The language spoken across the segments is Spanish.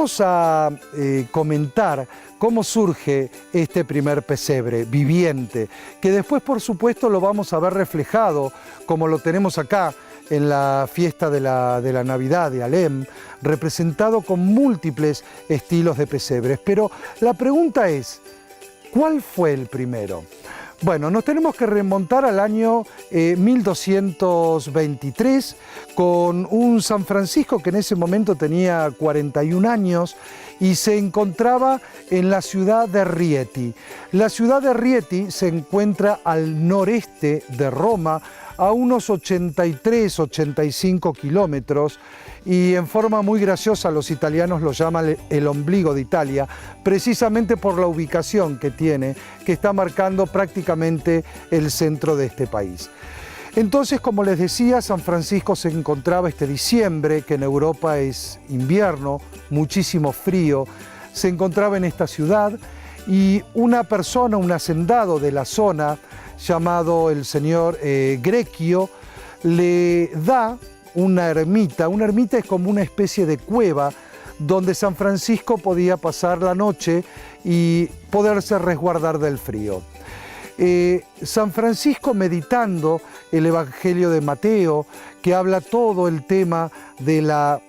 Vamos a comentar cómo surge este primer pesebre viviente, que después, por supuesto, lo vamos a ver reflejado, como lo tenemos acá, en la fiesta de la Navidad de Alem, representado con múltiples estilos de pesebres. Pero la pregunta es, ¿cuál fue el primero? Bueno, nos tenemos que remontar al año 1223 con un San Francisco que en ese momento tenía 41 años y se encontraba en la ciudad de Rieti. La ciudad de Rieti se encuentra al noreste de Roma, a unos 83-85 kilómetros, y en forma muy graciosa los italianos lo llaman el ombligo de Italia, precisamente por la ubicación que tiene, que está marcando prácticamente el centro de este país. Entonces, como les decía, San Francisco se encontraba este diciembre, que en Europa es invierno, muchísimo frío, se encontraba en esta ciudad y una persona, un hacendado de la zona, llamado el señor Grecchio, le da una ermita. Una ermita es como una especie de cueva donde San Francisco podía pasar la noche y poderse resguardar del frío. San Francisco, meditando el Evangelio de Mateo, que habla todo el tema de la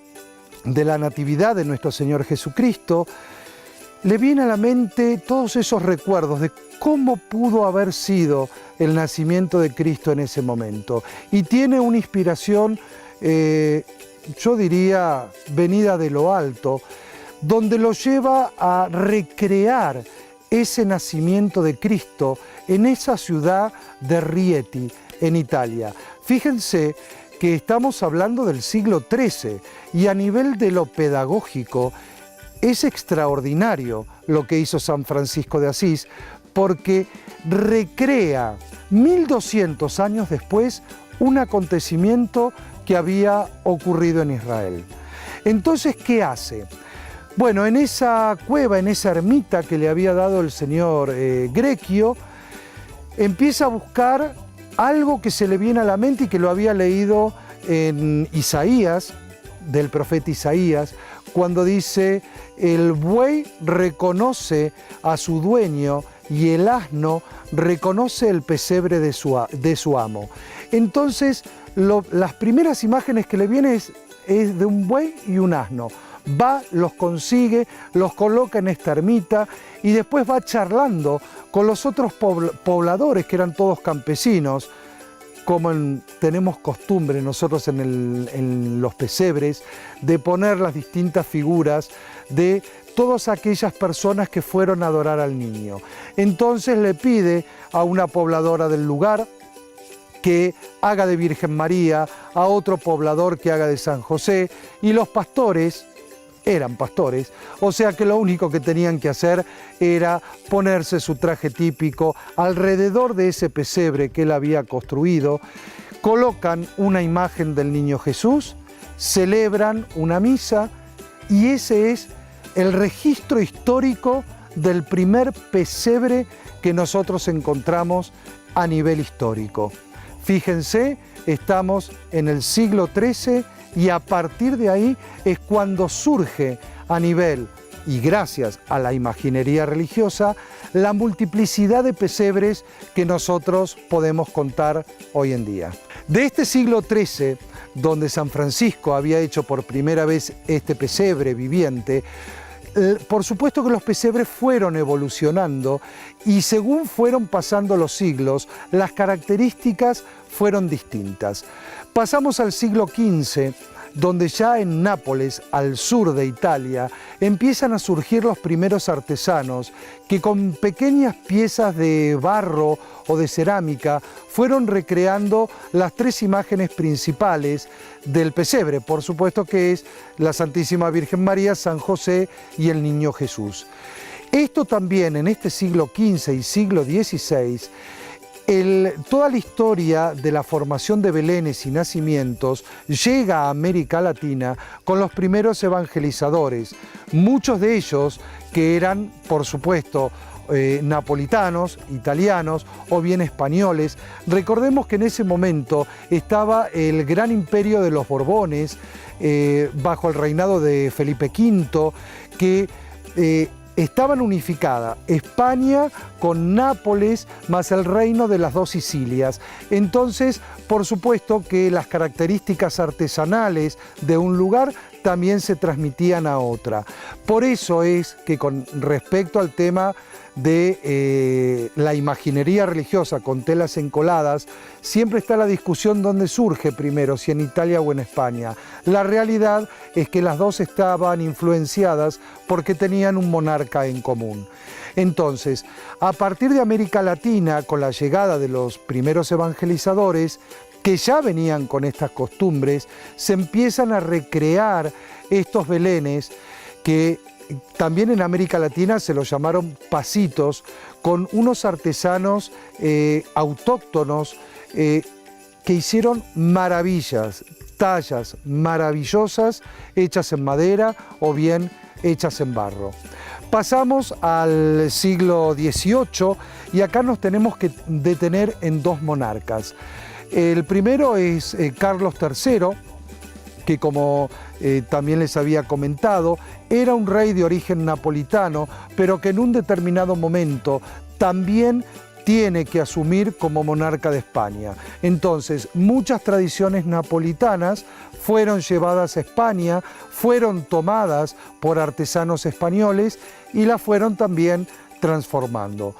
Natividad de nuestro Señor Jesucristo, le viene a la mente todos esos recuerdos de cómo pudo haber sido el nacimiento de Cristo en ese momento. Y tiene una inspiración, yo diría, venida de lo alto, donde lo lleva a recrear ese nacimiento de Cristo en esa ciudad de Rieti, en Italia. Fíjense que estamos hablando del siglo XIII y a nivel de lo pedagógico es extraordinario lo que hizo San Francisco de Asís, porque recrea 1200 años después un acontecimiento que había ocurrido en Israel. Entonces, ¿qué hace? Bueno, en esa cueva, en esa ermita que le había dado el señor Grecchio, empieza a buscar algo que se le viene a la mente y que lo había leído en Isaías, del profeta Isaías, cuando dice: el buey reconoce a su dueño y el asno reconoce el pesebre de su amo. Entonces, las primeras imágenes que le vienen es de un buey y un asno. Va, los consigue, los coloca en esta ermita y después va charlando con los otros pobladores, que eran todos campesinos, como tenemos costumbre nosotros en los pesebres, de poner las distintas figuras de todas aquellas personas que fueron a adorar al niño. Entonces le pide a una pobladora del lugar que haga de Virgen María, a otro poblador que haga de San José, y los pastores eran pastores, o sea que lo único que tenían que hacer era ponerse su traje típico alrededor de ese pesebre que él había construido, colocan una imagen del niño Jesús, celebran una misa, y ese es el registro histórico del primer pesebre que nosotros encontramos a nivel histórico. Fíjense, estamos en el siglo XIII y a partir de ahí es cuando surge a nivel, y gracias a la imaginería religiosa, la multiplicidad de pesebres que nosotros podemos contar hoy en día. De este siglo XIII, donde San Francisco había hecho por primera vez este pesebre viviente, por supuesto que los pesebres fueron evolucionando y según fueron pasando los siglos, las características fueron distintas. Pasamos al siglo XV, donde ya en Nápoles, al sur de Italia, empiezan a surgir los primeros artesanos que con pequeñas piezas de barro o de cerámica fueron recreando las tres imágenes principales del pesebre, por supuesto que es la Santísima Virgen María, San José y el Niño Jesús. Esto también en este siglo XV y siglo XVI, toda la historia de la formación de belenes y nacimientos llega a América Latina con los primeros evangelizadores, muchos de ellos que eran, por supuesto, napolitanos, italianos o bien españoles. Recordemos que en ese momento estaba el gran imperio de los Borbones, bajo el reinado de Felipe V, que estaban unificadas España con Nápoles más el reino de las dos Sicilias. Entonces, por supuesto que las características artesanales de un lugar también se transmitían a otra. Por eso es que con respecto al tema de la imaginería religiosa con telas encoladas, siempre está la discusión dónde surge primero, si en Italia o en España. La realidad es que las dos estaban influenciadas porque tenían un monarca en común. Entonces, a partir de América Latina, con la llegada de los primeros evangelizadores, que ya venían con estas costumbres, se empiezan a recrear estos belenes que también en América Latina se los llamaron pasitos, con unos artesanos autóctonos que hicieron maravillas, tallas maravillosas hechas en madera o bien hechas en barro. Pasamos al siglo XVIII y acá nos tenemos que detener en dos monarcas. El primero es Carlos III, que como también les había comentado, era un rey de origen napolitano, pero que en un determinado momento también tiene que asumir como monarca de España. Entonces, muchas tradiciones napolitanas fueron llevadas a España, fueron tomadas por artesanos españoles y las fueron también transformando.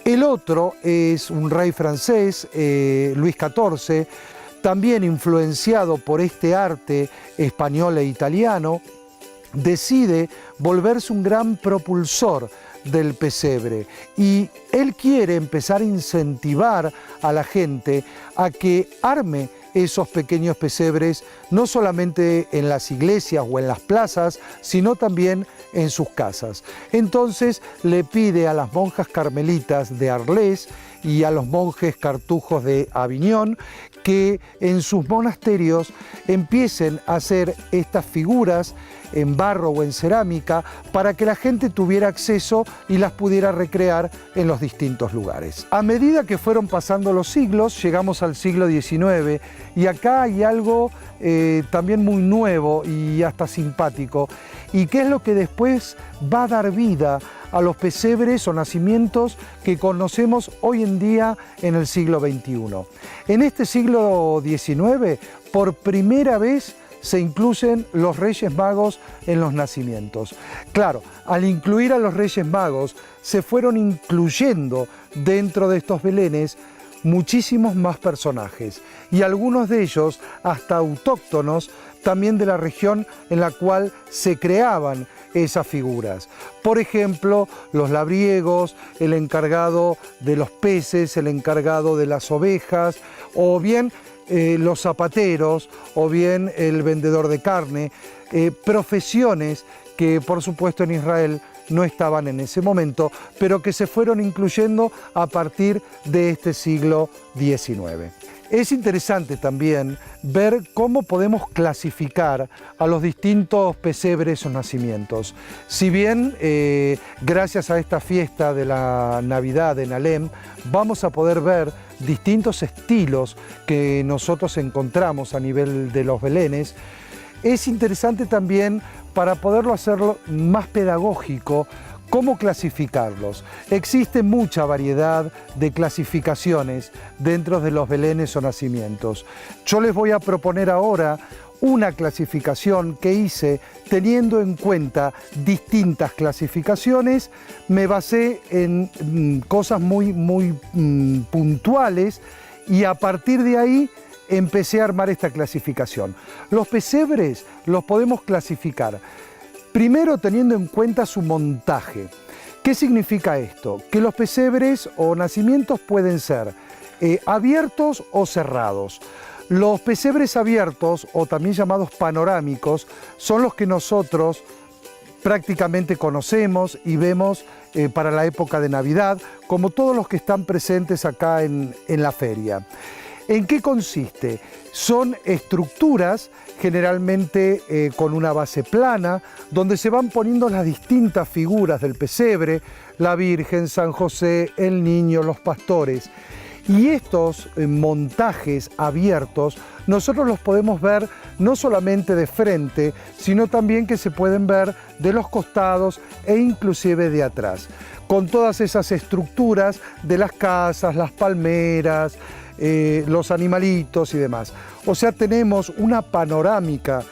El otro es un rey francés, Luis XIV, también influenciado por este arte español e italiano, decide volverse un gran propulsor del pesebre y él quiere empezar a incentivar a la gente a que arme esos pequeños pesebres, no solamente en las iglesias o en las plazas, sino también en sus casas. Entonces le pide a las monjas carmelitas de Arles y a los monjes cartujos de Aviñón que en sus monasterios empiecen a hacer estas figuras en barro o en cerámica para que la gente tuviera acceso y las pudiera recrear en los distintos lugares. A medida que fueron pasando los siglos, llegamos al siglo XIX y acá hay algo también muy nuevo y hasta simpático, y que es lo que después va a dar vida a los pesebres o nacimientos que conocemos hoy en día en el siglo XXI. En este siglo XIX, por primera vez, se incluyen los Reyes Magos en los nacimientos. Claro, al incluir a los Reyes Magos, se fueron incluyendo dentro de estos belenes muchísimos más personajes, y algunos de ellos hasta autóctonos también de la región en la cual se creaban esas figuras. Por ejemplo, los labriegos, el encargado de los peces, el encargado de las ovejas, o bien los zapateros, o bien el vendedor de carne, profesiones que por supuesto en Israel no estaban en ese momento, pero que se fueron incluyendo a partir de este siglo XIX. Es interesante también ver cómo podemos clasificar a los distintos pesebres o nacimientos. Si bien, gracias a esta fiesta de la Navidad en Alem, vamos a poder ver distintos estilos que nosotros encontramos a nivel de los belenes, es interesante también para poderlo hacerlo más pedagógico, cómo clasificarlos. Existe mucha variedad de clasificaciones dentro de los belenes o nacimientos. Yo les voy a proponer ahora una clasificación que hice teniendo en cuenta distintas clasificaciones. Me basé en cosas muy puntuales y a partir de ahí empecé a armar esta clasificación. Los pesebres los podemos clasificar primero teniendo en cuenta su montaje. ¿Qué significa esto? Que los pesebres o nacimientos pueden ser abiertos o cerrados. Los pesebres abiertos, o también llamados panorámicos, son los que nosotros prácticamente conocemos y vemos para la época de Navidad, como todos los que están presentes acá en la feria. ¿En qué consiste? Son estructuras generalmente con una base plana, donde se van poniendo las distintas figuras del pesebre, la Virgen, San José, el niño, los pastores. Y estos montajes abiertos nosotros los podemos ver no solamente de frente, sino también que se pueden ver de los costados e inclusive de atrás, con todas esas estructuras de las casas, las palmeras, los animalitos y demás. O sea, tenemos una panorámica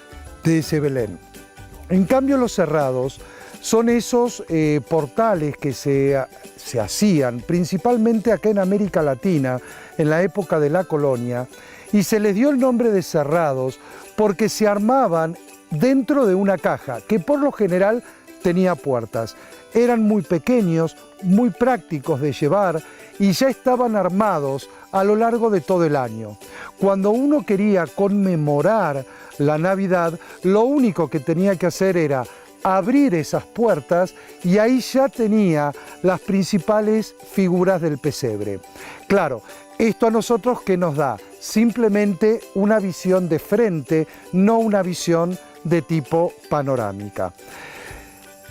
de ese Belén. En cambio, los cerrados son esos portales que se hacían principalmente acá en América Latina, en la época de la colonia, y se les dio el nombre de cerrados porque se armaban dentro de una caja, que por lo general tenía puertas. Eran muy pequeños, muy prácticos de llevar y ya estaban armados a lo largo de todo el año. Cuando uno quería conmemorar la Navidad, lo único que tenía que hacer era abrir esas puertas y ahí ya tenía las principales figuras del pesebre. Claro, esto a nosotros ¿qué nos da? Simplemente una visión de frente, no una visión de tipo panorámica.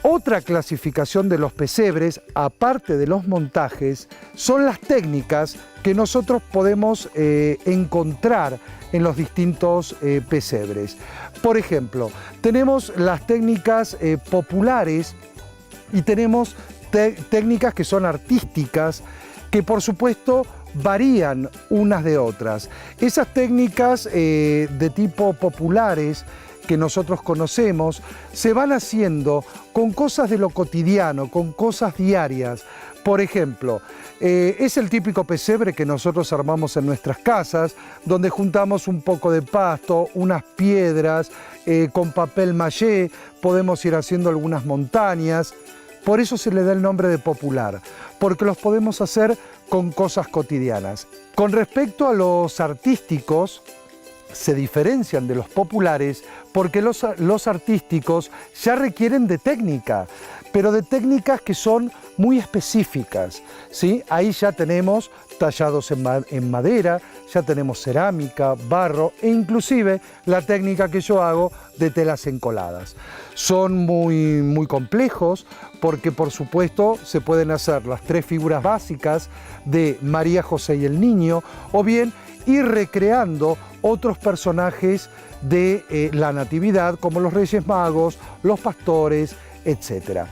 Otra clasificación de los pesebres, aparte de los montajes, son las técnicas que nosotros podemos encontrar en los distintos pesebres. Por ejemplo, tenemos las técnicas populares y tenemos técnicas que son artísticas, que por supuesto varían unas de otras. Esas técnicas de tipo populares que nosotros conocemos se van haciendo con cosas de lo cotidiano, con cosas diarias. Por ejemplo, es el típico pesebre que nosotros armamos en nuestras casas, donde juntamos un poco de pasto, unas piedras, con papel maché, podemos ir haciendo algunas montañas. Por eso se le da el nombre de popular, porque los podemos hacer con cosas cotidianas. Con respecto a los artísticos, se diferencian de los populares porque los artísticos ya requieren de técnica, pero de técnicas que son muy específicas, ¿sí? Ahí ya tenemos tallados en madera, ya tenemos cerámica, barro e inclusive la técnica que yo hago de telas encoladas. Son muy complejos porque por supuesto se pueden hacer las tres figuras básicas de María, José y el niño, o bien ir recreando otros personajes de la Natividad, como los Reyes Magos, los pastores, etc.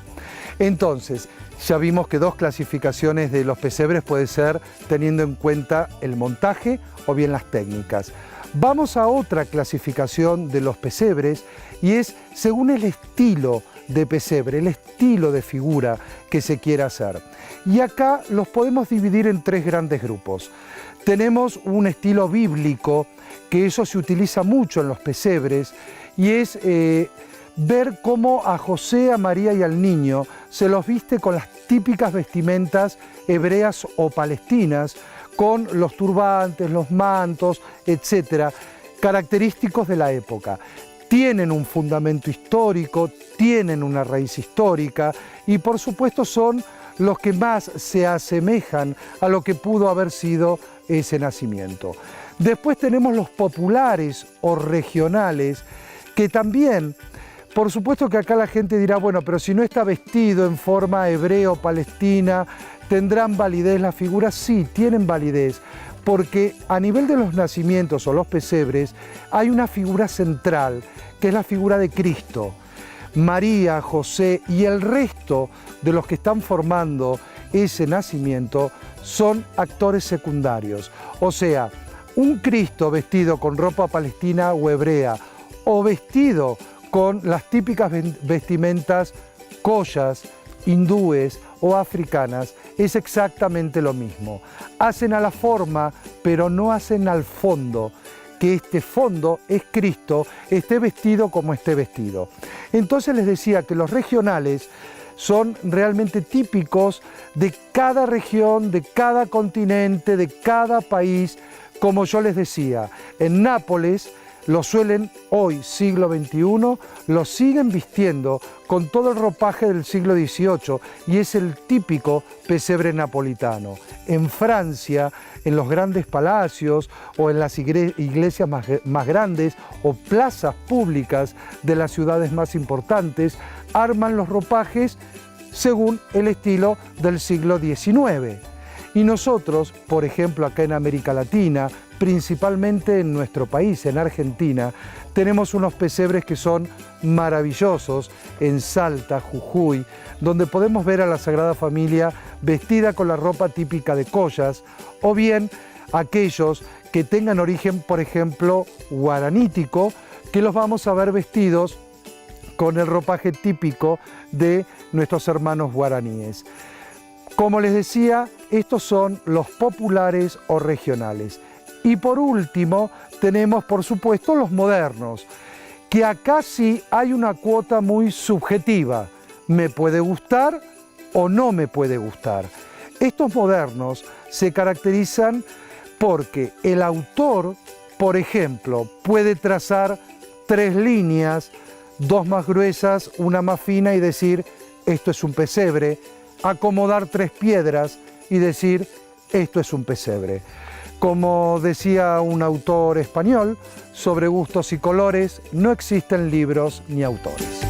Entonces, ya vimos que dos clasificaciones de los pesebres puede ser teniendo en cuenta el montaje o bien las técnicas. Vamos a otra clasificación de los pesebres y es según el estilo de pesebre, el estilo de figura que se quiera hacer. Y acá los podemos dividir en tres grandes grupos. Tenemos un estilo bíblico, que eso se utiliza mucho en los pesebres, y es ver cómo a José, a María y al niño se los viste con las típicas vestimentas hebreas o palestinas, con los turbantes, los mantos, etcétera, característicos de la época. Tienen un fundamento histórico, tienen una raíz histórica y por supuesto son los que más se asemejan a lo que pudo haber sido ese nacimiento. Después tenemos los populares o regionales, que también, por supuesto que acá la gente dirá, bueno, pero si no está vestido en forma hebreo, palestina, ¿tendrán validez las figuras? Sí, tienen validez, porque a nivel de los nacimientos o los pesebres hay una figura central, que es la figura de Cristo. María, José y el resto de los que están formando ese nacimiento son actores secundarios. O sea, un Cristo vestido con ropa palestina o hebrea o vestido con las típicas vestimentas collas, hindúes o africanas es exactamente lo mismo. Hacen a la forma, pero no hacen al fondo, que este fondo es Cristo, esté vestido como esté vestido. Entonces les decía que los regionales son realmente típicos de cada región, de cada continente, de cada país. Como yo les decía, en Nápoles lo suelen hoy, siglo XXI, lo siguen vistiendo con todo el ropaje del siglo XVIII y es el típico pesebre napolitano. En Francia, en los grandes palacios o en las iglesias más grandes o plazas públicas de las ciudades más importantes, arman los ropajes según el estilo del siglo XIX. Y nosotros, por ejemplo, acá en América Latina, principalmente en nuestro país, en Argentina, tenemos unos pesebres que son maravillosos en Salta, Jujuy, donde podemos ver a la Sagrada Familia vestida con la ropa típica de collas, o bien aquellos que tengan origen, por ejemplo, guaranítico, que los vamos a ver vestidos con el ropaje típico de nuestros hermanos guaraníes. Como les decía, estos son los populares o regionales. Y por último, tenemos por supuesto los modernos, que acá sí hay una cuota muy subjetiva. Me puede gustar o no me puede gustar. Estos modernos se caracterizan porque el autor, por ejemplo, puede trazar 3 líneas, 2 más gruesas, una más fina y decir, esto es un pesebre, acomodar 3 piedras y decir, esto es un pesebre. Como decía un autor español, sobre gustos y colores no existen libros ni autores.